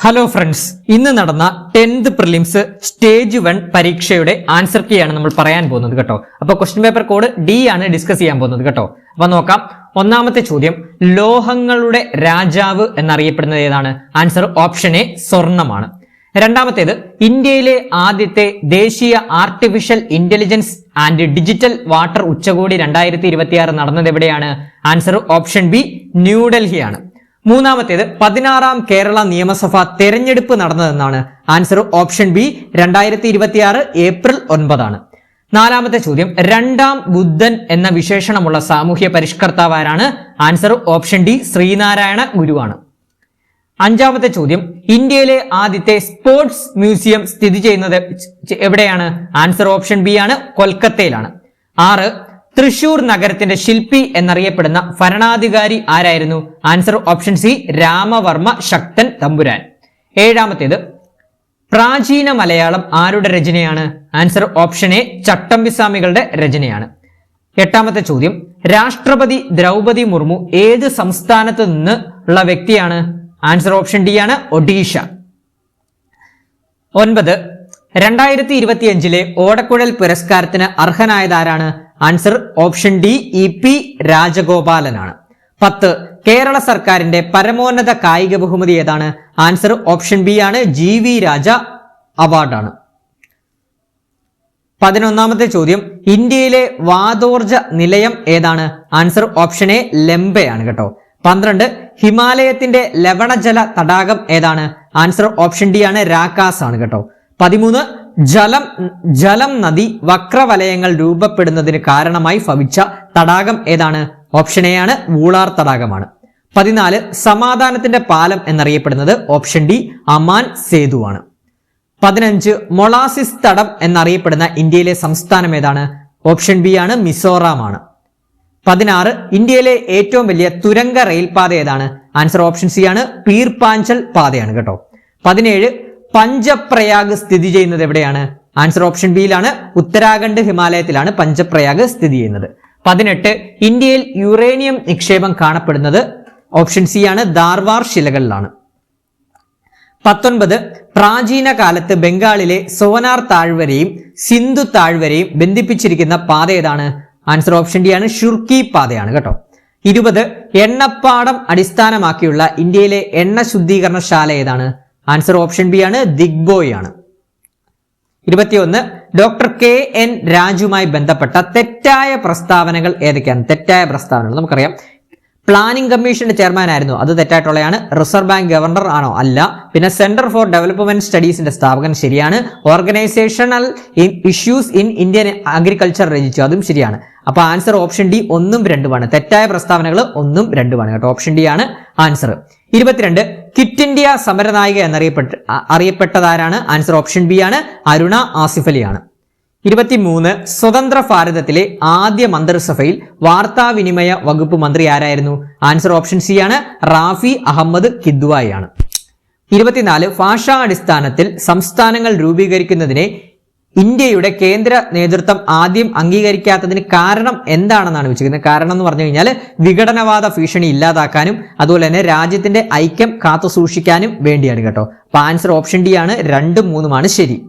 Hello friends, ഇന്ന് നടന്ന 10th prelims stage 1 പരീക്ഷയുടെ ആൻസർ കീ ആണ് നമ്മൾ പറയാൻ പോകുന്നത് കേട്ടോ. അപ്പോൾ ക്വസ്റ്റ്യൻ പേപ്പർ കോഡ് ഡി ആണ് ഡിസ്കസ് ചെയ്യാൻ പോകുന്നത് കേട്ടോ. അപ്പൊ നോക്കാം. ഒന്നാമത്തെ ചോദ്യം, ലോഹങ്ങളുടെ രാജാവ് എന്നറിയപ്പെടുന്നത് ഏതാണ്? ആൻസർ ഓപ്ഷൻ എ സ്വർണമാണ്. രണ്ടാമത്തേത്, ഇന്ത്യയിലെ ആദ്യത്തെ ദേശീയ artificial intelligence and digital water ഉച്ചകോടി 2026 നടന്നത് എവിടെയാണ്? ആൻസർ ഓപ്ഷൻ ബി ന്യൂഡൽഹിയാണ്. മൂന്നാമത്തേത്, 16ാം കേരള നിയമസഭ തെരഞ്ഞെടുപ്പ് നടന്നതെന്നാണ്? ആൻസർ ഓപ്ഷൻ ബി 2026 ഏപ്രിൽ 9 ആണ്. നാലാമത്തെ ചോദ്യം, രണ്ടാം ബുദ്ധൻ എന്ന വിശേഷണമുള്ള സാമൂഹ്യ പരിഷ്കർത്താവ് ആരാണ്? ആൻസർ ഓപ്ഷൻ ഡി ശ്രീനാരായണ ഗുരുവാണ്. അഞ്ചാമത്തെ ചോദ്യം, ഇന്ത്യയിലെ ആദ്യത്തെ സ്പോർട്സ് മ്യൂസിയം സ്ഥിതി ചെയ്യുന്നത് എവിടെയാണ്? ആൻസർ ഓപ്ഷൻ ബി ആണ്, കൊൽക്കത്തയിലാണ്. 6, തൃശൂർ നഗരത്തിന്റെ ശില്പി എന്നറിയപ്പെടുന്ന ഭരണാധികാരി ആരായിരുന്നു? Answer option C Ramavarma Sakthan Thampuran. ഏഴാമത്തേത്, പ്രാചീന മലയാളം ആരുടെ രചനയാണ്? ആൻസർ ഓപ്ഷൻ എ ചട്ടമ്പിസ്വാമികളുടെ രചനയാണ്. എട്ടാമത്തെ ചോദ്യം, രാഷ്ട്രപതി ദ്രൗപദി മുർമു ഏത് സംസ്ഥാനത്ത് നിന്ന് ഉള്ള വ്യക്തിയാണ്? ആൻസർ ഓപ്ഷൻ ഡി ആണ്, ഒഡീഷ. 9, 2025 ഓടക്കുഴൽ പുരസ്കാരത്തിന് അർഹനായത് ആരാണ്? Answer option D EP രാജഗോപാലനാണ്. 10, Kerala സർക്കാരിന്റെ പരമോന്നത കായിക ബഹുമതി ഏതാണ്? ആൻസർ ഓപ്ഷൻ ബി ആണ്, GV രാജ അവാർഡാണ്. 11ാമത്തെ ചോദ്യം, ഇന്ത്യയിലെ വാതോർജ നിലയം ഏതാണ്? ആൻസർ ഓപ്ഷൻ എ ലെംബയാണ് കേട്ടോ. 12, ഹിമാലയത്തിന്റെ ലവണജല തടാകം ഏതാണ്? ആൻസർ ഓപ്ഷൻ ഡി ആണ്, രാക്കാസ് ആണ് കേട്ടോ. 13, ജലം നദി വക്രവലയങ്ങൾ രൂപപ്പെടുന്നതിന് കാരണമായി ഭവിച്ച തടാകം ഏതാണ്? ഓപ്ഷൻ എ ആണ്, വൂളാർ തടാകമാണ്. 14, സമാധാനത്തിന്റെ പാലം എന്നറിയപ്പെടുന്നത്? ഓപ്ഷൻ ഡി അമാൻ സേതുവാണ്. 15, മൊളാസിസ് തടം എന്നറിയപ്പെടുന്ന ഇന്ത്യയിലെ സംസ്ഥാനം ഏതാണ്? ഓപ്ഷൻ ബി ആണ്, മിസോറാം ആണ്. 16, ഇന്ത്യയിലെ ഏറ്റവും വലിയ തുരങ്ക റെയിൽപാത ഏതാണ്? ആൻസർ ഓപ്ഷൻ സി ആണ്, പീർപാഞ്ചൽ പാതയാണ് കേട്ടോ. 17, പഞ്ചപ്രയാഗ് സ്ഥിതി ചെയ്യുന്നത് എവിടെയാണ്? ആൻസർ ഓപ്ഷൻ ബിയിലാണ്, ഉത്തരാഖണ്ഡ് ഹിമാലയത്തിലാണ് പഞ്ചപ്രയാഗ് സ്ഥിതി ചെയ്യുന്നത്. 18, ഇന്ത്യയിൽ യുറേനിയം നിക്ഷേപം കാണപ്പെടുന്നത്? ഓപ്ഷൻ സി ആണ്, ധാർവാർ ശിലകളിലാണ്. 19, പ്രാചീന കാലത്ത് ബംഗാളിലെ സോനാർ താഴ്വരയും സിന്ധു താഴ്വരയും ബന്ധിപ്പിച്ചിരിക്കുന്ന പാത ഏതാണ്? ആൻസർ ഓപ്ഷൻ ഡി ആണ്, ഷുർക്കി പാതയാണ് കേട്ടോ. 20, എണ്ണപ്പാടം അടിസ്ഥാനമാക്കിയുള്ള ഇന്ത്യയിലെ എണ്ണ ശുദ്ധീകരണശാല ഏതാണ്? ആൻസർ ഓപ്ഷൻ ബി ആണ്, ദിഗ്ബോയ് ആണ്. 21, ഡോക്ടർ KN രാജുമായി ബന്ധപ്പെട്ട തെറ്റായ പ്രസ്താവനകൾ ഏതൊക്കെയാണ്? തെറ്റായ പ്രസ്താവനകൾ നമുക്കറിയാം. പ്ലാനിംഗ് കമ്മീഷന്റെ ചെയർമാൻ ആയിരുന്നു, അത് തെറ്റായിട്ടുള്ളതാണ്. റിസർവ് ബാങ്ക് ഗവർണർ ആണോ? അല്ല. പിന്നെ സെന്റർ ഫോർ ഡെവലപ്മെന്റ് സ്റ്റഡീസിന്റെ സ്ഥാപകൻ ശരിയാണ്. Organisational issues in Indian agriculture രചിച്ചു, അതും ശരിയാണ്. അപ്പൊ ആൻസർ ഓപ്ഷൻ ഡി 1ഉം 2ഉമാണ്. തെറ്റായ പ്രസ്താവനകൾ 1ഉം 2ഉമാണ് കേട്ടോ. ഓപ്ഷൻ ഡി ആണ് ആൻസർ. 22, ക്വിറ്റ് ഇന്ത്യ സമരനായിക അറിയപ്പെട്ടതാരാണ്? ആൻസർ ഓപ്ഷൻ ബി ആണ്, അരുണ ആസിഫ് അലിയാണ്. 23, സ്വതന്ത്ര ഭാരതത്തിലെ ആദ്യ മന്ത്രിസഭയിൽ വാർത്താവിനിമയ വകുപ്പ് മന്ത്രി ആരായിരുന്നു? ആൻസർ ഓപ്ഷൻ സി ആണ്, റാഫി അഹമ്മദ് കിദ്വായി ആണ്. 24, ഭാഷാടിസ്ഥാനത്തിൽ സംസ്ഥാനങ്ങൾ രൂപീകരിക്കുന്നതിനെ ഇന്ത്യയുടെ കേന്ദ്ര നേതൃത്വം ആദ്യം അംഗീകരിക്കാത്തതിന് കാരണം എന്താണെന്നാണ് ചോദിക്കുന്നത്. കാരണം എന്ന് പറഞ്ഞു കഴിഞ്ഞാൽ വിഘടനവാദ ഭീഷണി ഇല്ലാതാക്കാനും അതുപോലെ തന്നെ രാജ്യത്തിന്റെ ഐക്യം കാത്തു സൂക്ഷിക്കാനും വേണ്ടിയാണ് കേട്ടോ. അപ്പൊ ആൻസർ ഓപ്ഷൻ ഡി ആണ്, 2ഉം 3ഉമാണ് ശരി.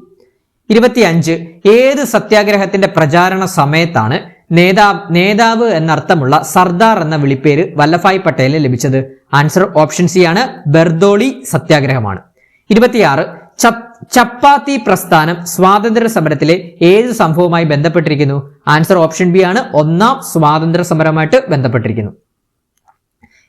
25, ഏത് സത്യാഗ്രഹത്തിന്റെ പ്രചാരണ സമയത്താണ് നേതാവ് എന്നർത്ഥമുള്ള സർദാർ എന്ന വിളിപ്പേര് വല്ലഭായ് പട്ടേലിന് ലഭിച്ചത്? ആൻസർ ഓപ്ഷൻ സി ആണ്, ബർദോളി സത്യാഗ്രഹമാണ്. 26, ചപ്പാത്തി പ്രസ്ഥാനം സ്വാതന്ത്ര്യ സമരത്തിലെ ഏത് സംഭവവുമായി ബന്ധപ്പെട്ടിരിക്കുന്നു? ആൻസർ ഓപ്ഷൻ ബി ആണ്, 1ാം സ്വാതന്ത്ര്യ സമരവുമായിട്ട് ബന്ധപ്പെട്ടിരിക്കുന്നു.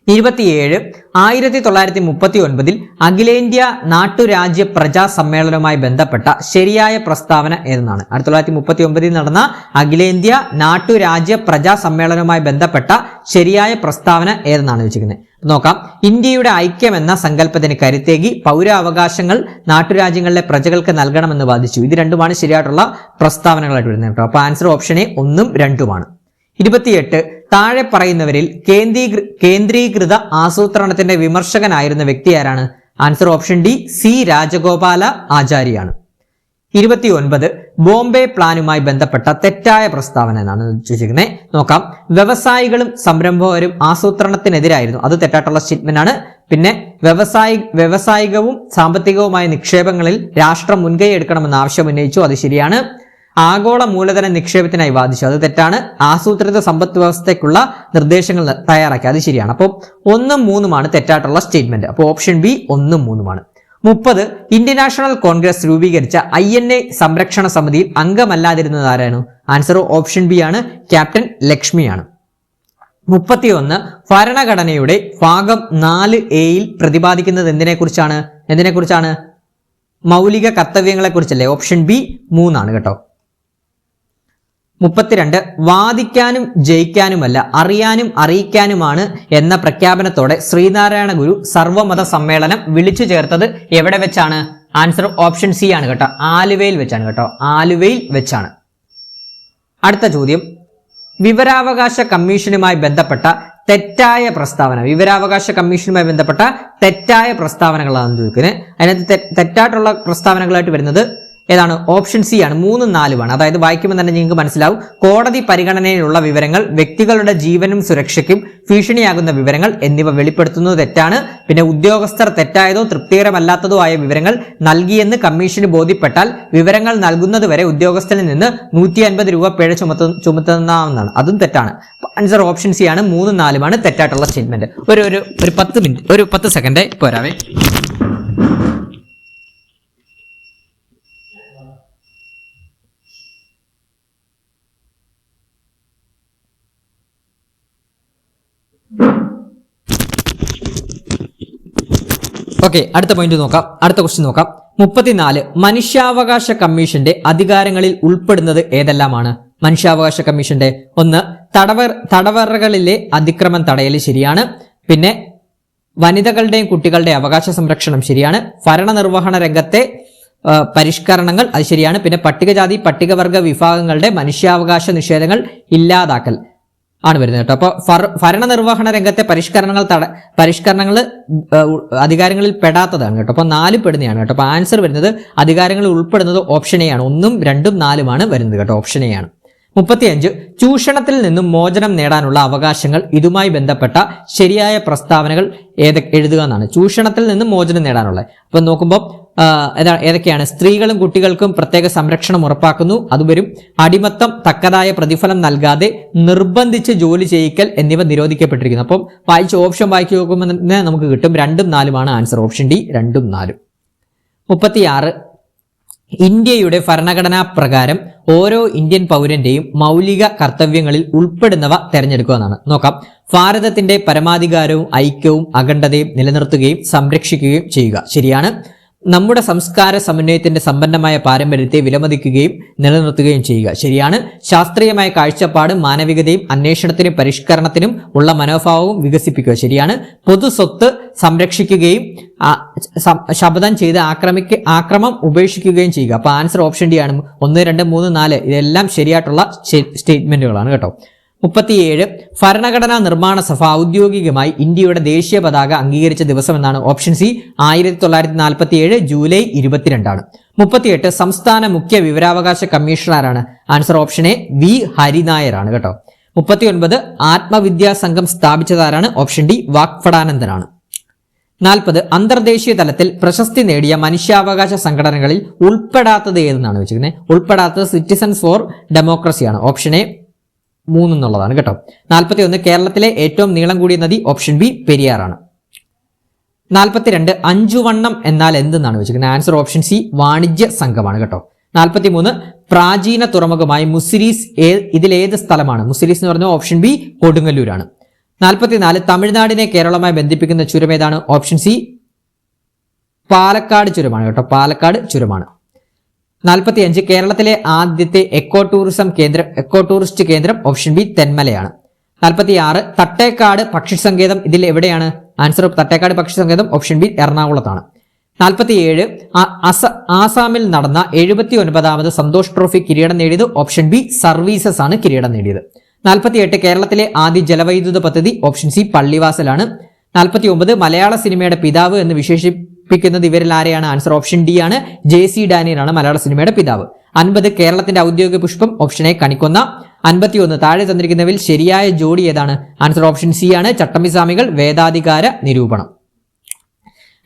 27, 1939 അഖിലേന്ത്യാ നാട്ടുരാജ്യ പ്രജാ സമ്മേളനവുമായി ബന്ധപ്പെട്ട ശരിയായ പ്രസ്താവന ഏതെന്നാണ്? 1939 നടന്ന അഖിലേന്ത്യാ നാട്ടുരാജ്യ പ്രജാ സമ്മേളനവുമായി ബന്ധപ്പെട്ട ശരിയായ പ്രസ്താവന ഏതെന്നാണ് ചോദിക്കുന്നത്. നോക്കാം. ഇന്ത്യയുടെ ഐക്യം എന്ന സങ്കല്പത്തിന് കരുത്തേകി പൗരാവകാശങ്ങൾ നാട്ടുരാജ്യങ്ങളിലെ പ്രജകൾക്ക് നൽകണമെന്ന് വാദിച്ചു. ഇത് രണ്ടുമാണ് ശരിയായിട്ടുള്ള പ്രസ്താവനകളായിട്ട് വരുന്നത് കേട്ടോ. അപ്പൊ ആൻസർ ഓപ്ഷൻ എ 1ഉം 2ഉമാണ്. 28, താഴെ പറയുന്നവരിൽ കേന്ദ്രീകൃത ആസൂത്രണത്തിന്റെ വിമർശകനായിരുന്ന വ്യക്തി ആരാണ്? ആൻസർ ഓപ്ഷൻ ഡി, C രാജഗോപാല ആചാര്യാണ്. 29 ബോംബെ പ്ലാനുമായി ബന്ധപ്പെട്ട തെറ്റായ പ്രസ്താവന എന്നാണ് ചോദിച്ചിരിക്കുന്നത്. നോക്കാം. വ്യവസായികളും സംരംഭകരും ആസൂത്രണത്തിനെതിരായിരുന്നു. അത് തെറ്റായിട്ടുള്ള സ്റ്റേറ്റ്മെന്റ് ആണ്. പിന്നെ വ്യവസായികവും സാമ്പത്തികവുമായ നിക്ഷേപങ്ങളിൽ രാഷ്ട്രം മുൻകൈ എടുക്കണമെന്ന് ആവശ്യം ഉന്നയിച്ചു. അത് ശരിയാണ്. ആഗോള മൂലധന നിക്ഷേപത്തിനായി വാദിച്ചു. അത് തെറ്റാണ്. ആസൂത്രിത സമ്പദ് വ്യവസ്ഥയ്ക്കുള്ള നിർദ്ദേശങ്ങൾ തയ്യാറാക്കി. അത് ശരിയാണ്. അപ്പോൾ 1ഉം 3ഉമാണ് തെറ്റായിട്ടുള്ള സ്റ്റേറ്റ്മെന്റ്. അപ്പോൾ ഓപ്ഷൻ ബി 1ഉം 3ഉമാണ്. 30 ഇന്ത്യൻ നാഷണൽ കോൺഗ്രസ് രൂപീകരിച്ച INA സംരക്ഷണ സമിതിയിൽ അംഗമല്ലാതിരുന്നത് ആരാണ്? ആൻസർ ഓപ്ഷൻ ബി ആണ്, ക്യാപ്റ്റൻ ലക്ഷ്മിയാണ്. 31 ഭരണഘടനയുടെ ഭാഗം 4A പ്രതിപാദിക്കുന്നത് എന്തിനെക്കുറിച്ചാണ്? മൗലിക കർത്തവ്യങ്ങളെ കുറിച്ചല്ലേ? ഓപ്ഷൻ ബി 3ആണ് കേട്ടോ. 32 വാദിക്കാനും ജയിക്കാനുമല്ല അറിയാനും അറിയിക്കാനുമാണ് എന്ന പ്രഖ്യാപനത്തോടെ ശ്രീനാരായണ ഗുരു സർവമത സമ്മേളനം വിളിച്ചു ചേർത്തത് എവിടെ വെച്ചാണ്? ആൻസർ ഓപ്ഷൻ സി ആണ് കേട്ടോ, ആലുവയിൽ വെച്ചാണ് കേട്ടോ, ആലുവയിൽ വെച്ചാണ്. അടുത്ത ചോദ്യം, വിവരാവകാശ കമ്മീഷനുമായി ബന്ധപ്പെട്ട തെറ്റായ പ്രസ്താവന. വിവരാവകാശ കമ്മീഷനുമായി ബന്ധപ്പെട്ട തെറ്റായ പ്രസ്താവനകളാണെന്ന് ചോദിക്കുന്നത്. അതിനകത്ത് തെറ്റായിട്ടുള്ള പ്രസ്താവനകളായിട്ട് വരുന്നത് ഏതാണ്? ഓപ്ഷൻ സി ആണ്, 3ഉം 4ഉമാണ്. അതായത് വായിക്കുമ്പോൾ തന്നെ നിങ്ങൾക്ക് മനസ്സിലാവും. കോടതി പരിഗണനയിലുള്ള വിവരങ്ങൾ, വ്യക്തികളുടെ ജീവനും സുരക്ഷയ്ക്കും ഭീഷണിയാകുന്ന വിവരങ്ങൾ എന്നിവ വെളിപ്പെടുത്തുന്നത് തെറ്റാണ്. പിന്നെ ഉദ്യോഗസ്ഥർ തെറ്റായതോ തൃപ്തികരമല്ലാത്തതോ ആയ വിവരങ്ങൾ നൽകിയെന്ന് കമ്മീഷന് ബോധ്യപ്പെട്ടാൽ വിവരങ്ങൾ നൽകുന്നതുവരെ ഉദ്യോഗസ്ഥനിൽ നിന്ന് 150 രൂപ പിഴ ചുമത്തുന്നതാണ്. അതും തെറ്റാണ്. ആൻസർ ഓപ്ഷൻ സി ആണ്, 3ഉം 4ഉമാണ് തെറ്റായിട്ടുള്ള സ്റ്റേറ്റ്മെന്റ്. ഒരു 10 സെക്കൻഡ് പോരാവേ. ഓക്കെ, അടുത്ത പോയിന്റ് നോക്കാം. അടുത്ത ക്വസ്റ്റ്യൻ നോക്കാം. 34 മനുഷ്യാവകാശ കമ്മീഷന്റെ അധികാരങ്ങളിൽ ഉൾപ്പെടുന്നത് ഏതെല്ലാമാണ്? മനുഷ്യാവകാശ കമ്മീഷന്റെ 1 തടവറകളിലെ അതിക്രമം തടയൽ ശരിയാണ്. പിന്നെ വനിതകളുടെയും കുട്ടികളുടെയും അവകാശ സംരക്ഷണം ശരിയാണ്. ഭരണനിർവഹണ രംഗത്തെ പരിഷ്കരണങ്ങൾ അത് ശരിയാണ്. പിന്നെ പട്ടികജാതി പട്ടികവർഗ വിഭാഗങ്ങളുടെ മനുഷ്യാവകാശ നിഷേധങ്ങൾ ഇല്ലാതാക്കൽ ആണ് വരുന്നത് കേട്ടോ. അപ്പോൾ ഭരണനിർവഹണ രംഗത്തെ പരിഷ്കരണങ്ങൾ അധികാരങ്ങളിൽ പെടാത്തതാണ് കേട്ടോ. അപ്പോൾ 4 പെടുന്നതാണ് കേട്ടോ. അപ്പോൾ ആൻസർ വരുന്നത് അധികാരങ്ങളിൽ ഉൾപ്പെടുന്നത് ഓപ്ഷൻ എ ആണ്. 1ഉം 2ഉം 4ഉമാണ് വരുന്നത് കേട്ടോ. ഓപ്ഷൻ എ ആണ്. 35 ചൂഷണത്തിൽ നിന്നും മോചനം നേടാനുള്ള അവകാശങ്ങൾ. ഇതുമായി ബന്ധപ്പെട്ട ശരിയായ പ്രസ്താവനകൾ എഴുതുക എന്നാണ്. ചൂഷണത്തിൽ നിന്നും മോചനം നേടാനുള്ള. അപ്പൊ നോക്കുമ്പോൾ ഏതൊക്കെയാണ്? സ്ത്രീകളും കുട്ടികൾക്കും പ്രത്യേക സംരക്ഷണം ഉറപ്പാക്കുന്നു, അത് വരും. അടിമത്തം, തക്കതായ പ്രതിഫലം നൽകാതെ നിർബന്ധിച്ച് ജോലി ചെയ്യിക്കൽ എന്നിവ നിരോധിക്കപ്പെട്ടിരിക്കുന്നു. അപ്പം ഓപ്ഷൻ വായിച്ചു നോക്കുമ്പോൾ തന്നെ നമുക്ക് കിട്ടും 2ഉം 4ഉമാണ് ആൻസർ. ഓപ്ഷൻ ഡി 2ഉം 4ഉം. 36 ഇന്ത്യയുടെ ഭരണഘടനാ പ്രകാരം ഓരോ ഇന്ത്യൻ പൗരന്റെയും മൗലിക കർത്തവ്യങ്ങളിൽ ഉൾപ്പെടുന്നവ തെരഞ്ഞെടുക്കുക എന്നാണ്. നോക്കാം. ഭാരതത്തിന്റെ പരമാധികാരവും ഐക്യവും അഖണ്ഡതയും നിലനിർത്തുകയും സംരക്ഷിക്കുകയും ചെയ്യുക ശരിയാണ്. നമ്മുടെ സംസ്കാര സമന്വയത്തിന്റെ സമ്പന്നമായ പാരമ്പര്യത്തെ വിലമതിക്കുകയും നിലനിർത്തുകയും ചെയ്യുക ശരിയാണ്. ശാസ്ത്രീയമായ കാഴ്ചപ്പാട്, മാനവികതയും അന്വേഷണത്തിനും പരിഷ്കരണത്തിനും ഉള്ള മനോഭാവവും വികസിപ്പിക്കുക ശരിയാണ്. പൊതു സ്വത്ത് സംരക്ഷിക്കുകയും ശപഥം ചെയ്ത് ആക്രമം ഉപേക്ഷിക്കുകയും ചെയ്യുക. അപ്പൊ ആൻസർ ഓപ്ഷൻ ഡി ആണ്. 1, 2, 3, 4 ഇതെല്ലാം ശരിയായിട്ടുള്ള സ്റ്റേറ്റ്മെന്റുകളാണ് കേട്ടോ. 37 ഭരണഘടനാ നിർമ്മാണ സഭ ഔദ്യോഗികമായി ഇന്ത്യയുടെ ദേശീയ പതാക അംഗീകരിച്ച ദിവസം എന്നാണ്? ഓപ്ഷൻ സി 1947 ജൂലൈ 22 38 സംസ്ഥാന മുഖ്യ വിവരാവകാശ കമ്മീഷണറാണ്? Answer option A V Hari Nair ആണ് കേട്ടോ. 39 ആത്മവിദ്യാ സംഘം സ്ഥാപിച്ചതാരാണ്? Option D വാക്ഫടാനന്ദനാണ്. 40 അന്തർദേശീയ തലത്തിൽ പ്രശസ്തി നേടിയ മനുഷ്യാവകാശ സംഘടനകളിൽ ഉൾപ്പെടാത്തത് ഏതെന്നാണ് വെച്ചിരിക്കുന്നത്? ഉൾപ്പെടാത്തത് സിറ്റിസൺസ് ഫോർ ഡെമോക്രസിയാണ്. ഓപ്ഷൻ എ 3 എന്നുള്ളതാണ് കേട്ടോ. 41 കേരളത്തിലെ ഏറ്റവും നീളം കൂടിയ നദി? Option B പെരിയാറാണ്. 42 അഞ്ചുവണ്ണം എന്നാൽ എന്തെന്നാണ് വെച്ചിരിക്കുന്നത്? ആൻസർ ഓപ്ഷൻ സി വാണിജ്യ സംഘമാണ് കേട്ടോ. 43 പ്രാചീന തുറമുഖമായി മുസിരീസ് ഇതിലേത് സ്ഥലമാണ്? മുസിരീസ് എന്ന് പറഞ്ഞാൽ ഓപ്ഷൻ ബി കൊടുങ്ങല്ലൂരാണ്. 44 തമിഴ്നാടിനെ കേരളവുമായി ബന്ധിപ്പിക്കുന്ന ചുരം ഏതാണ്? ഓപ്ഷൻ സി പാലക്കാട് ചുരമാണ് കേട്ടോ. പാലക്കാട് ചുരമാണ്. 45 കേരളത്തിലെ ആദ്യത്തെ എക്കോ ടൂറിസ്റ്റ് കേന്ദ്രം? ഓപ്ഷൻ ബി തെന്മലയാണ്. 46 തട്ടേക്കാട് പക്ഷി സങ്കേതം ഇതിൽ എവിടെയാണ്? ആൻസർ തട്ടേക്കാട് പക്ഷി സങ്കേതം ഓപ്ഷൻ ബി എറണാകുളത്താണ്. 47 ആസാമിൽ നടന്ന 79ാമത് സന്തോഷ് ട്രോഫി കിരീടം നേടിയത്? ഓപ്ഷൻ ബി സർവീസസ് ആണ് കിരീടം നേടിയത്. 48 കേരളത്തിലെ ആദ്യ ജലവൈദ്യുത പദ്ധതി? Option C പള്ളിവാസലാണ്. 49 മലയാള സിനിമയുടെ പിതാവ് എന്ന് സൂചിപ്പിക്കുന്നത് ഇവരിൽ ആരെയാണ്? ആൻസർ ഓപ്ഷൻ ഡി ആണ്. JC ഡാനിയൽ ആണ് മലയാള സിനിമയുടെ പിതാവ്. 50 കേരളത്തിന്റെ ഔദ്യോഗിക പുഷ്പം ഓപ്ഷൻ എ കണിക്കൊന്ന. 51 താഴെ തന്നിരിക്കുന്നവയിൽ ശരിയായ ജോഡി ഏതാണ്? ആൻസർ ഓപ്ഷൻ സി ആണ്. ചട്ടമ്പിസ്വാമികൾ വേദാധികാര നിരൂപണം.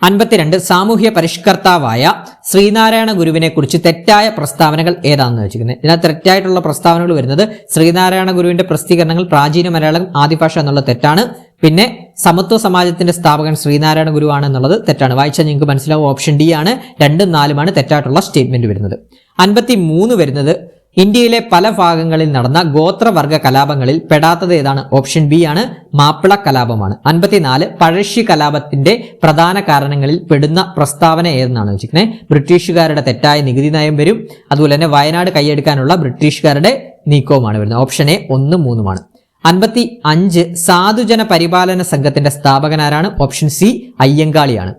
52 സാമൂഹ്യ പരിഷ്കർത്താവായ ശ്രീനാരായണ ഗുരുവിനെ കുറിച്ച് തെറ്റായ പ്രസ്താവനകൾ ഏതാണെന്ന് വെച്ചിരിക്കുന്നത്. ഇതിനകത്ത് തെറ്റായിട്ടുള്ള പ്രസ്താവനകൾ വരുന്നത് ശ്രീനാരായണ ഗുരുവിന്റെ പ്രസിദ്ധീകരണങ്ങൾ പ്രാചീന മലയാളം ആദിഭാഷ എന്നുള്ളത് തെറ്റാണ്. പിന്നെ സമത്വ സമാജത്തിന്റെ സ്ഥാപകൻ ശ്രീനാരായണ ഗുരുവാണ് എന്നുള്ളത് തെറ്റാണ്. വായിച്ചാൽ നിങ്ങൾക്ക് മനസ്സിലാവും ഓപ്ഷൻ ഡി ആണ്. 2ഉം 4ഉമാണ് തെറ്റായിട്ടുള്ള സ്റ്റേറ്റ്മെന്റ് വരുന്നത്. 53 വരുന്നത് ഇന്ത്യയിലെ പല ഭാഗങ്ങളിൽ നടന്ന ഗോത്രവർഗ കലാപങ്ങളിൽ പെടാത്തത് ഏതാണ്? ഓപ്ഷൻ ബി ആണ്. മാപ്പിള കലാപമാണ്. 54 പഴശ്ശി കലാപത്തിന്റെ പ്രധാന കാരണങ്ങളിൽ പെടുന്ന പ്രസ്താവന ഏതെന്നാണ് വെച്ചിരിക്കുന്നത്. ബ്രിട്ടീഷുകാരുടെ തെറ്റായ നികുതി നയം വരും. അതുപോലെ തന്നെ വയനാട് കൈയെടുക്കാനുള്ള ബ്രിട്ടീഷുകാരുടെ നീക്കവുമാണ് വരുന്നത്. Option A 1ഉം 3ഉമാണ്. 55 സാധുജന പരിപാലന സംഘത്തിന്റെ സ്ഥാപകനാരാണ്? Option C അയ്യങ്കാളിയാണ്.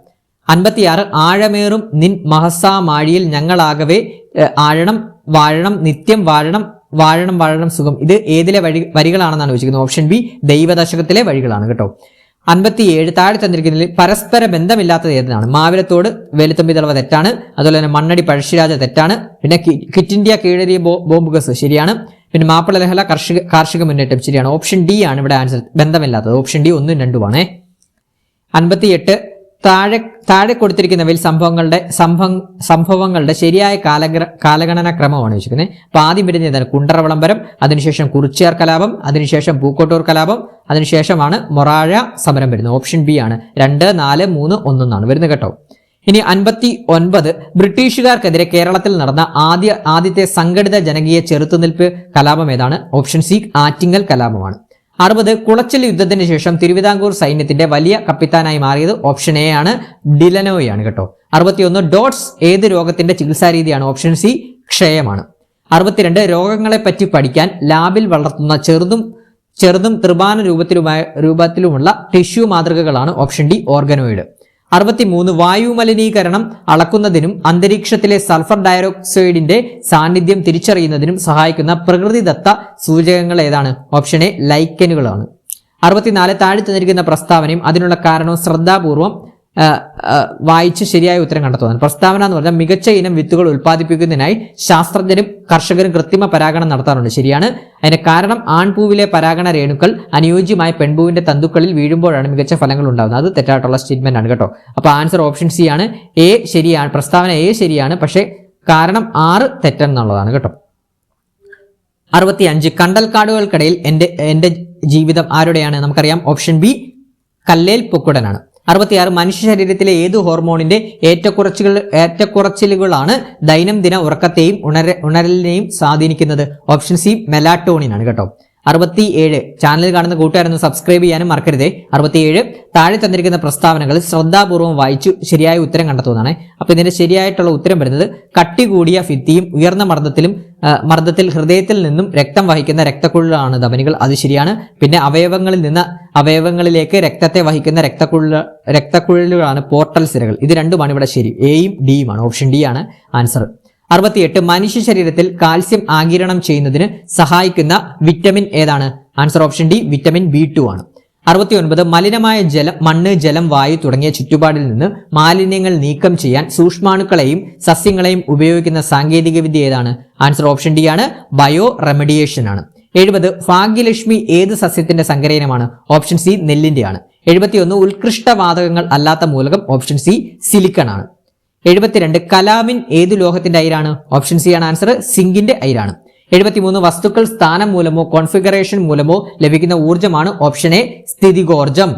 56 ആഴമേറും നിൻ മഹസാ മാഴിയിൽ ഞങ്ങളാകവേ ആഴണം വാഴണം നിത്യം വാഴണം വാഴണം വാഴണം സുഖം. ഇത് ഏതിലെ വരികളാണെന്നാണ് ചോദിച്ചിരിക്കുന്നത്. ഓപ്ഷൻ ബി ദൈവദശകത്തിലെ വരികളാണ് കേട്ടോ. 57 താഴെ തന്നിരിക്കുന്നതിൽ പരസ്പര ബന്ധമില്ലാത്തത് ഏതാണ്? മാവിലത്തോട് വേലുത്തമ്പി ദളവ തെറ്റാണ്. അതുപോലെ തന്നെ മണ്ണടി പഴശ്ശിരാജ തെറ്റാണ്. പിന്നെ ക്വിറ്റ് ഇന്ത്യ കീഴരിയ ബോംബ് കേസ് ശരിയാണ്. പിന്നെ മാപ്പിള ലഹള കാർഷിക മുന്നേറ്റം ശരിയാണ്. ഓപ്ഷൻ ഡി ആണ് ഇവിടെ ആൻസർ. ബന്ധമില്ലാത്തത് ഓപ്ഷൻ ഡി 1ഉം 2ഉമാണ്. 58 താഴെ കൊടുത്തിരിക്കുന്നവയിൽ സംഭവങ്ങളുടെ ശരിയായ കാലഗണന ക്രമമാണ് വെച്ചിരിക്കുന്നത്. അപ്പൊ ആദ്യം വരുന്ന ഏതാണ്? കുണ്ടറ വിളംബരം, അതിനുശേഷം കുറിച്യാർ കലാപം, അതിനുശേഷം പൂക്കോട്ടൂർ കലാപം, അതിനുശേഷമാണ് മൊറാഴ സമരം വരുന്നത്. ഓപ്ഷൻ ബി ആണ്. 2, 4, 3, 1 എന്നാണ് വരുന്നത് കേട്ടോ. ഇനി 59 ബ്രിട്ടീഷുകാർക്കെതിരെ കേരളത്തിൽ നടന്ന ആദ്യത്തെ സംഘടിത ജനകീയ ചെറുത്തുനിൽപ്പ് കലാപം ഏതാണ്? ഓപ്ഷൻ സി ആറ്റിങ്ങൽ കലാപമാണ്. 60 കുളച്ചൽ യുദ്ധത്തിന് ശേഷം തിരുവിതാംകൂർ സൈന്യത്തിന്റെ വലിയ കപ്പിത്താനായി മാറിയത് ഓപ്ഷൻ എ ആണ്. ഡിലനോയാണ് കേട്ടോ. 61 ഡോട്ട്സ് ഏത് രോഗത്തിന്റെ ചികിത്സാ രീതിയാണ്? Option C ക്ഷയമാണ്. 62 രോഗങ്ങളെ പറ്റി പഠിക്കാൻ ലാബിൽ വളർത്തുന്ന ചെറുതും ത്രിമാന രൂപത്തിലുമുള്ള ടിഷ്യൂ മാതൃകകളാണ്. Option D organoid. 63 വായു മലിനീകരണം അളക്കുന്നതിനും അന്തരീക്ഷത്തിലെ സൾഫർ ഡയോക്സൈഡിന്റെ സാന്നിധ്യം തിരിച്ചറിയുന്നതിനും സഹായിക്കുന്ന പ്രകൃതിദത്ത സൂചകങ്ങൾ ഏതാണ്? Option A ലൈക്കനുകളാണ്. 64 താഴെ തന്നിരിക്കുന്ന പ്രസ്താവനയും അതിനുള്ള കാരണവും ശ്രദ്ധാപൂർവം വായിച്ച് ശരിയായ ഉത്തരം കണ്ടെത്തുന്നതാണ്. പ്രസ്താവന എന്ന് പറഞ്ഞാൽ മികച്ച ഇനം വിത്തുകൾ ഉൽപ്പാദിപ്പിക്കുന്നതിനായി ശാസ്ത്രജ്ഞരും കർഷകരും കൃത്രിമ പരാഗണം നടത്താറുണ്ട്. ശരിയാണ്. അതിന്റെ കാരണം ആൺപൂവിലെ പരാഗണ രേണുക്കൾ അനുയോജ്യമായ പെൺപൂവിന്റെ തന്തുക്കളിൽ വീഴുമ്പോഴാണ് മികച്ച ഫലങ്ങൾ ഉണ്ടാകുന്നത്. അത് തെറ്റായിട്ടുള്ള സ്റ്റേറ്റ്മെന്റ് ആണ് കേട്ടോ. അപ്പൊ ആൻസർ ഓപ്ഷൻ സി ആണ്. എ ശരിയാണ്. പ്രസ്താവന എ ശരിയാണ്. പക്ഷേ കാരണം 6 തെറ്റെന്നുള്ളതാണ് കേട്ടോ. 65 കണ്ടൽക്കാടുകൾക്കിടയിൽ എന്റെ ജീവിതം ആരുടെയാണ്? നമുക്കറിയാം ഓപ്ഷൻ ബി കല്ലേൽ പൊക്കുടനാണ്. 66 മനുഷ്യ ശരീരത്തിലെ ഏത് ഹോർമോണിന്റെ ഏറ്റക്കുറച്ചിലുകളാണ് ദൈനംദിന ഉറക്കത്തെയും ഉണരലിനെയും സ്വാധീനിക്കുന്നത്? ഓപ്ഷൻ സി മെലാറ്റോണിൻ ആണ് കേട്ടോ. 67 ചാനൽ കാണുന്ന കൂട്ടുകാരൊന്ന് സബ്സ്ക്രൈബ് ചെയ്യാനും മറക്കരുതേ. 67 താഴെ തന്നിരിക്കുന്ന പ്രസ്താവനകൾ ശ്രദ്ധാപൂർവ്വം വായിച്ചു ശരിയായ ഉത്തരം കണ്ടെത്തുന്നതാണ്. അപ്പൊ ഇതിന്റെ ശരിയായിട്ടുള്ള ഉത്തരം വരുന്നത് കട്ടി കൂടിയ ഭിത്തിയും ഉയർന്ന മർദ്ദത്തിൽ ഹൃദയത്തിൽ നിന്നും രക്തം വഹിക്കുന്ന രക്തക്കുഴലാണ് ധമനികൾ. അത് ശരിയാണ്. പിന്നെ അവയവങ്ങളിൽ നിന്ന് അവയവങ്ങളിലേക്ക് രക്തത്തെ വഹിക്കുന്ന രക്തക്കുഴലുകളാണ് പോർട്ടൽ സിരകൾ. ഇത് രണ്ടുമാണ് ഇവിടെ ശരി. എയും ഡിയുമാണ്. ഓപ്ഷൻ ഡി ആണ് ആൻസർ. 68 മനുഷ്യ ശരീരത്തിൽ കാൽസ്യം ആഗിരണം ചെയ്യുന്നതിന് സഹായിക്കുന്ന വിറ്റമിൻ ഏതാണ്? Answer option D vitamin B2 ആണ്. 69 മലിനമായ ജലം, മണ്ണ്, ജലം, വായു തുടങ്ങിയ ചുറ്റുപാടിൽ നിന്ന് മാലിന്യങ്ങൾ നീക്കം ചെയ്യാൻ സൂക്ഷ്മാണുക്കളെയും സസ്യങ്ങളെയും ഉപയോഗിക്കുന്ന സാങ്കേതിക വിദ്യ ഏതാണ്? ആൻസർ ഓപ്ഷൻ ഡി ആണ്. ബയോ റെമഡിയേഷൻ ആണ്. 70 ഭാഗ്യലക്ഷ്മി ഏത് സസ്യത്തിന്റെ സങ്കരയിനമാണ്? ഓപ്ഷൻ സി നെല്ലിന്റെ ആണ്. 71 ഉത്കൃഷ്ട വാതകങ്ങൾ അല്ലാത്ത മൂലകം. ഓപ്ഷൻ സി സിലിക്കൺ ആണ്. 72 കലാമിൻ ഏതു ലോഹത്തിന്റെ അയിരാണ്? ഓപ്ഷൻ സി ആണ് ആൻസർ. സിങ്കിന്റെ അയിരാണ്. 73 വസ്തുക്കൾ സ്ഥാനം മൂലമോ കോൺഫിഗറേഷൻ മൂലമോ ലഭിക്കുന്ന ഊർജ്ജമാണ്. Option A സ്ഥിതികോർജം.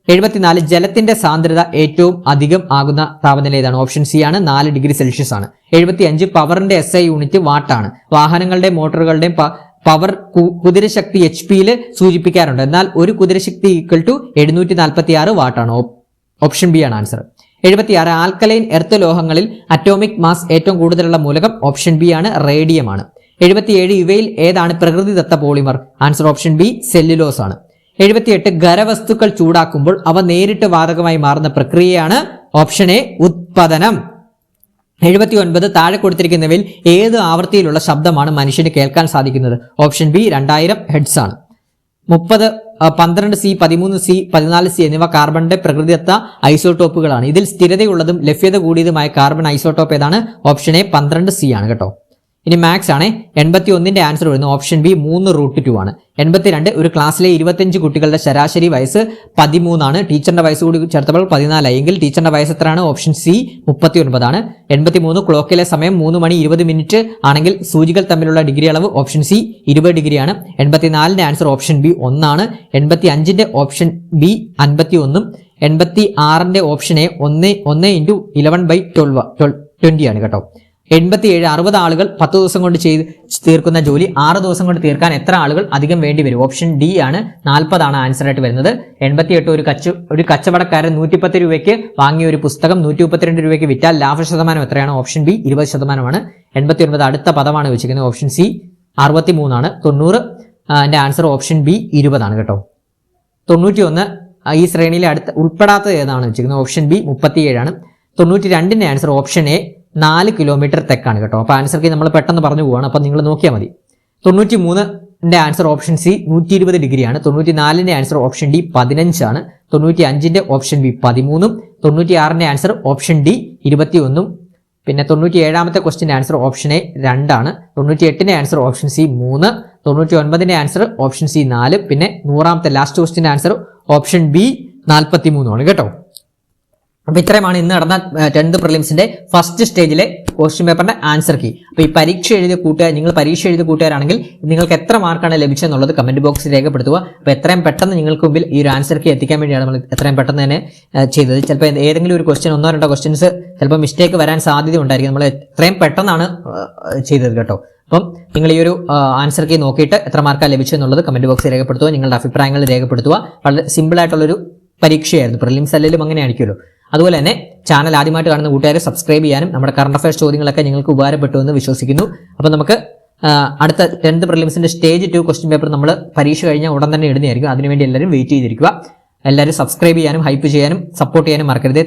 74 ജലത്തിന്റെ സാന്ദ്രത ഏറ്റവും അധികം ആകുന്ന താപനില ഏതാണ്? ഓപ്ഷൻ സി ആണ്. 4 ഡിഗ്രി സെൽഷ്യസ് ആണ്. 75 പവറിന്റെ SI യൂണിറ്റ് വാട്ടാണ്. വാഹനങ്ങളുടെ മോട്ടോറുകളുടെയും പവർ കുതിരശക്തി HP-യിൽ സൂചിപ്പിക്കാറുണ്ട്. എന്നാൽ ഒരു കുതിരശക്തി ഈക്വൽ ടു 746 വാട്ടാണ്. ഓപ്ഷൻ ബി ആണ് ആൻസർ. 76 ആൽക്കലൈൻ എർത്ത് ലോഹങ്ങളിൽ അറ്റോമിക് മാസ് ഏറ്റവും കൂടുതലുള്ള മൂലകം. ഓപ്ഷൻ ബി ആണ്. റേഡിയം ആണ്. 77 ഇവയിൽ ഏതാണ് പ്രകൃതിദത്ത polymer? Answer option B cellulose ആണ്. 78 ഖരവസ്തുക്കൾ ചൂടാക്കുമ്പോൾ അവ നേരിട്ട് വാതകമായി മാറുന്ന പ്രക്രിയയാണ്. Option A ഉത്പതനം. 79 താഴെ കൊടുത്തിരിക്കുന്നവയിൽ ഏത് ആവൃത്തിയിലുള്ള ശബ്ദമാണ് മനുഷ്യന് കേൾക്കാൻ സാധിക്കുന്നത്? ഓപ്ഷൻ ബി 2000 ഹെഡ്സ് ആണ്. 30 12C, 13C, 14C എന്നിവ കാർബണിന്റെ പ്രകൃതിദത്ത ഐസോടോപ്പുകളാണ്. ഇതിൽ സ്ഥിരതയുള്ളതും ലഭ്യത കൂടിയതുമായ കാർബൺ ഐസോടോപ്പ് ഏതാണ്? ഓപ്ഷൻ എ 12C ആണ് കേട്ടോ. ഇനി മാത്സ് ആണ്. 81ന്റെ ആൻസർ വരുന്നത് ഓപ്ഷൻ ബി 3√2 ആണ്. 82 ഒരു ക്ലാസ്സിലെ 25 കുട്ടികളുടെ ശരാശരി വയസ്സ് 13 ആണ്. ടീച്ചറിന്റെ വയസ്സ് കൂടി ചേർത്തപ്പോൾ 14 ആയി. എങ്കിൽ ടീച്ചറിന്റെ വയസ്സ് എത്രയാണ്? ഓപ്ഷൻ സി 39 ആണ്. 83 ക്ലോക്കിലെ സമയം 3 മണി 20 മിനിറ്റ് ആണെങ്കിൽ സൂചികൾ തമ്മിലുള്ള ഡിഗ്രി അളവ് ഓപ്ഷൻ സി 20 ഡിഗ്രിയാണ്. 84ന്റെ ആൻസർ ഓപ്ഷൻ ബി 1 ആണ്. 85ന്റെ ഓപ്ഷൻ ബി 51ഉം 86ന്റെ ഓപ്ഷൻ എ 1 × 11/20 ആണ് കേട്ടോ. 87 60 ആളുകൾ 10 ദിവസം കൊണ്ട് തീർക്കുന്ന ജോലി 6 ദിവസം കൊണ്ട് തീർക്കാൻ എത്ര ആളുകൾ അധികം വേണ്ടി വരും? ഓപ്ഷൻ ഡി ആണ് 40 ആണ് ആൻസർ ആയിട്ട് വരുന്നത്. 88 ഒരു കച്ചവടക്കാരൻ 110 രൂപയ്ക്ക് വാങ്ങിയ ഒരു പുസ്തകം 132 രൂപയ്ക്ക് വിറ്റാൽ ലാഭശതമാനം എത്രയാണ്? Option B 20%. 89 അടുത്ത പദമാണ് വെച്ചിരിക്കുന്നത്. ഓപ്ഷൻ സി 63 ആണ്. 90 ആൻസർ ഓപ്ഷൻ ബി 20 ആണ് കേട്ടോ. 91 ഈ ശ്രേണിയിലെ ഉൾപ്പെടാത്തത് ഏതാണ് വെച്ചിരിക്കുന്നത്? ഓപ്ഷൻ ബി 37 ആണ്. 92ന്റെ ആൻസർ ഓപ്ഷൻ എ 4 കിലോമീറ്റർ തെക്കാണ് കേട്ടോ. അപ്പോൾ ആൻസർ കീ നമ്മൾ പെട്ടെന്ന് പറഞ്ഞു പോവാണ്, അപ്പോൾ നിങ്ങൾ നോക്കിയാൽ മതി. 93ന്റെ ആൻസർ ഓപ്ഷൻ സി 120 ഡിഗ്രിയാണ്. 94ന്റെ ആൻസർ ഓപ്ഷൻ ഡി 15 ആണ്. 95ന്റെ ഓപ്ഷൻ ബി 13ഉം 96ന്റെ ആൻസർ ഓപ്ഷൻ ഡി 21ഉം പിന്നെ 97ാമത്തെ ക്വസ്റ്റിന്റെ ആൻസർ ഓപ്ഷൻ എ 2 ആണ്. 98ന്റെ ആൻസർ ഓപ്ഷൻ സി 3, 99ന്റെ ആൻസർ ഓപ്ഷൻ സി 4, പിന്നെ 100ാമത്തെ ലാസ്റ്റ് ക്വസ്റ്റിന്റെ ആൻസർ ഓപ്ഷൻ ബി 43 ആണ് കേട്ടോ. അപ്പൊ ഇത്രയുമാണ് ഇന്ന് നടന്ന 10th പ്രിലിംസിന്റെ ഫസ്റ്റ് സ്റ്റേജിലെ ക്വസ്റ്റ്യൻ പേപ്പറിന്റെ ആൻസർ കീ. അപ്പൊ ഈ പരീക്ഷ എഴുതിയ നിങ്ങൾ പരീക്ഷ എഴുതിയ കൂട്ടുകാരാണെങ്കിൽ നിങ്ങൾക്ക് എത്ര മാർക്കാണ് ലഭിച്ചതെന്നുള്ളത് കമന്റ് ബോക്സിൽ രേഖപ്പെടുത്തുക. അപ്പൊ എത്രയും പെട്ടെന്ന് നിങ്ങൾക്ക് മുമ്പിൽ ഈ ഒരു ആൻസർ കീ എത്തിക്കാൻ വേണ്ടിയാണ് നമ്മൾ എത്രയും പെട്ടെന്ന് തന്നെ ചെയ്തത്. ചിലപ്പോൾ ഏതെങ്കിലും ഒരു ക്വസ്റ്റ്യൻ 1-2 ക്വസ്റ്റ്യൻസ് ചിലപ്പോൾ മിസ്റ്റേക്ക് വരാൻ സാധ്യത ഉണ്ടായിരിക്കും. നമ്മൾ എത്രയും പെട്ടെന്നാണ് ചെയ്തത് കേട്ടോ. അപ്പം നിങ്ങൾ ഈ ഒരു ആൻസർ കീ നോക്കിയിട്ട് എത്ര മാർക്കാണ് ലഭിച്ചതെന്നുള്ളത് കമന്റ് ബോക്സിൽ രേഖപ്പെടുത്തുക. നിങ്ങളുടെ അഭിപ്രായങ്ങൾ രേഖപ്പെടുത്തുക. വളരെ സിമ്പിൾ ആയിട്ടുള്ളൊരു പരീക്ഷയായിരുന്നു. പ്രിലിംസ് അല്ലെങ്കിലും അങ്ങനെ ആയിരിക്കുമല്ലോ. അതുപോലെ തന്നെ ചാനൽ ആദ്യമായിട്ട് കാണുന്ന കൂട്ടുകാരെ സബ്സ്ക്രൈബ് ചെയ്യാനും നമ്മുടെ കറണ്ട് അഫയേഴ്സ് ചോദ്യങ്ങളൊക്കെ നിങ്ങൾക്ക് ഉപകാരപ്പെട്ടു എന്ന് വിശ്വസിക്കുന്നു. അപ്പോൾ നമുക്ക് അടുത്ത 10th പ്രിലിംസിന്റെ സ്റ്റേജ് 2 ക്വസ്റ്റ്യൻ പേപ്പർ നമ്മൾ പരീക്ഷ കഴിഞ്ഞാൽ ഉടൻ തന്നെ ഇടുന്നതായിരിക്കും. അതിനുവേണ്ടി എല്ലാവരും വെയിറ്റ് ചെയ്തിരിക്കുക. എല്ലാവരും സബ്സ്ക്രൈബ് ചെയ്യാനും ഹൈപ്പ് ചെയ്യാനും സപ്പോർട്ട് ചെയ്യാനും മറക്കരുത്.